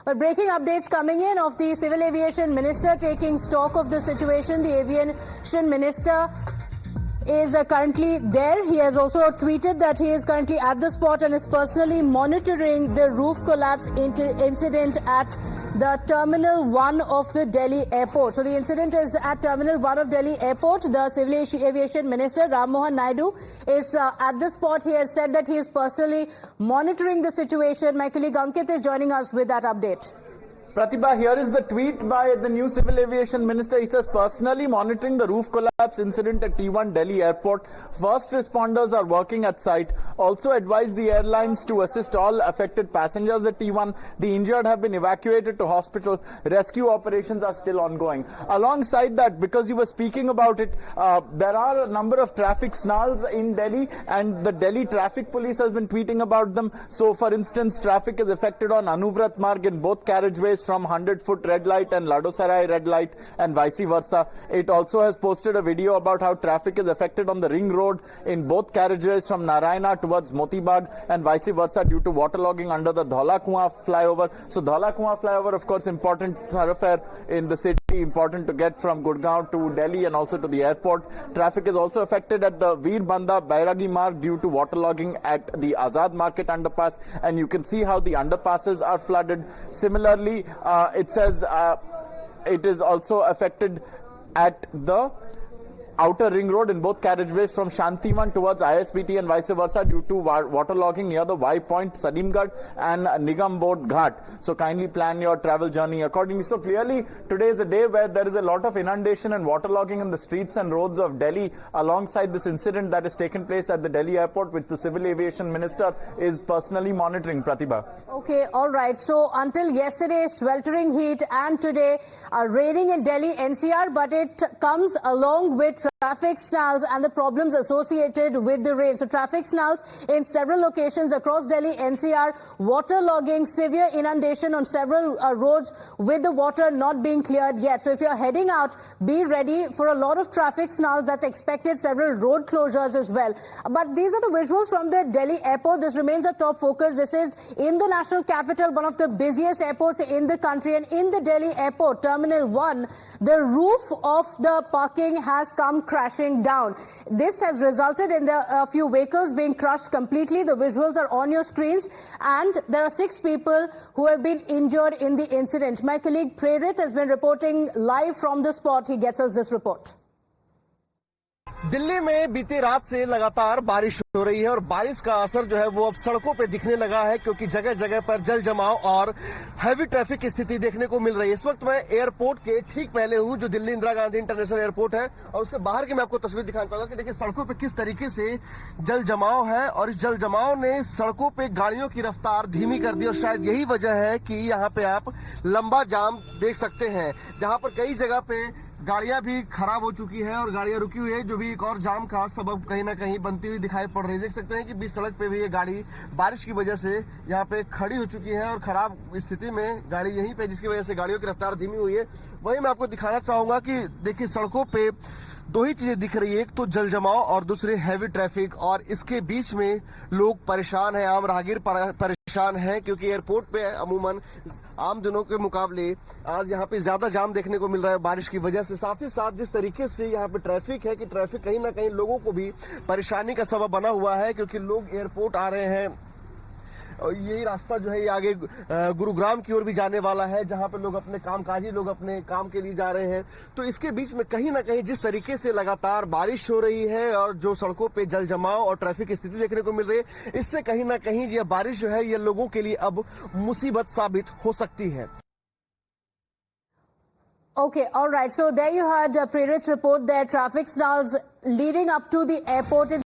But breaking updates coming in of the Civil Aviation Minister taking stock of the situation. The Aviation Minister is currently there. He has also tweeted that he is currently at the spot and is personally monitoring the roof collapse incident at the Terminal 1 of the Delhi Airport. So the incident is at Terminal 1 of Delhi Airport. The Civil Aviation Minister, Ram Mohan Naidu, is at the spot. He has said that he is personally monitoring the situation. My colleague Ankit is joining us with that update. Pratibha, here is the tweet by the new Civil Aviation Minister. He says, personally monitoring the roof collapse incident at T1 Delhi Airport. First responders are working at site. Also advised the airlines to assist all affected passengers at T1. The injured have been evacuated to hospital. Rescue operations are still ongoing. Alongside that, because you were speaking about it, there are a number of traffic snarls in Delhi, and the Delhi Traffic Police has been tweeting about them. So, for instance, traffic is affected on Anuvrat Marg in both carriageways from 100-foot red light and Ladosarai red light and vice versa. It also has posted a video about how traffic is affected on the ring road in both carriageways from Narayana towards Motibag and vice versa due to waterlogging under the Dhaula Kuan flyover. So Dhaula Kuan flyover, of course, important thoroughfare in the city, important to get from Gurgaon to Delhi and also to the airport. Traffic is also affected at the Veer Banda Bairagi Marg due to waterlogging at the Azad Market underpass, and you can see how the underpasses are flooded. Similarly, it says it is also affected at the outer ring road in both carriageways from Shantivan towards ISBT and vice versa due to waterlogging near the Y Point, Salimgarh and Nigam Board Ghat. So kindly plan your travel journey accordingly. So clearly today is a day where there is a lot of inundation and waterlogging in the streets and roads of Delhi alongside this incident that has taken place at the Delhi airport, which the Civil Aviation Minister is personally monitoring. Pratibha. Okay, all right. So until yesterday, sweltering heat, and today raining in Delhi NCR, but it comes along with traffic snarls and the problems associated with the rain. So traffic snarls in several locations across Delhi NCR, waterlogging, severe inundation on several roads with the water not being cleared yet. So if you're heading out, be ready for a lot of traffic snarls that's expected, several road closures as well. But these are the visuals from the Delhi airport. This remains a top focus. This is in the national capital, one of the busiest airports in the country, and in the Delhi airport, Terminal 1, the roof of the parking has come crashing down. This has resulted in a few vehicles being crushed completely. The visuals are on your screens, and there are 6 people who have been injured in the incident. My colleague Prerit has been reporting live from the spot. He gets us this report. Delhi में बीती रात से लगातार बारिश हो रही है और बारिश का असर जो है वो अब सड़कों पे दिखने लगा है, क्योंकि जगह जगह पर जल जमाव और हैवी ट्रैफिक की स्थिति देखने को मिल रही है। इस वक्त मैं एयरपोर्ट के ठीक पहले हूं, जो दिल्ली इंदिरा गांधी इंटरनेशनल एयरपोर्ट है, और उसके बाहर की मैं आपको तस्वीर दिखाना चाहूंगा कि देखिए सड़कों पे किस तरीके से जल जमाव है, और इस जल जमाव ने सड़कों पे गाड़ियों की रफ्तार धीमी कर दी, और शायद यही वजह है कि यहाँ पे आप लंबा जाम देख सकते हैं, जहां पर कई जगह पे गाड़ियां भी खराब हो चुकी है और गाड़ियां रुकी हुई है, जो भी एक और जाम का सबब कहीं ना कहीं बनती हुई दिखाई पड़ रही है। देख सकते हैं कि बीच सड़क पे भी ये गाड़ी बारिश की वजह से यहाँ पे खड़ी हो चुकी है और खराब स्थिति में गाड़ी यहीं पे, जिसकी वजह से गाड़ियों की रफ्तार धीमी हुई है। वही मैं आपको दिखाना चाहूंगा कि देखिए सड़कों पे 2 ही चीजें दिख रही है, एक तो जल जमाव और दूसरी हैवी ट्रैफिक, और इसके बीच में लोग परेशान हैं, आम राहगीर परेशान हैं, क्योंकि एयरपोर्ट पे अमूमन आम दिनों के मुकाबले आज यहाँ पे ज्यादा जाम देखने को मिल रहा है बारिश की वजह से। साथ ही साथ जिस तरीके से यहाँ पे ट्रैफिक है कि ट्रैफिक कहीं ना कहीं लोगों को भी परेशानी का सबब बना हुआ है, क्योंकि लोग एयरपोर्ट आ रहे हैं और यही रास्ता जो है ये आगे गुरुग्राम की ओर भी जाने वाला है, जहां पर लोग अपने कामकाजी लोग अपने काम के लिए जा रहे हैं। तो इसके बीच में कहीं ना कहीं जिस तरीके से लगातार बारिश हो रही है और जो सड़कों पे जल जमाव और ट्रैफिक की स्थिति देखने को मिल रही है, इससे कहीं ना कहीं यह बारिश जो है ये लोगों के लिए अब मुसीबत साबित हो सकती है। Okay, all right. So there you had Prerit's report there. Traffic snarls leading up to the airport.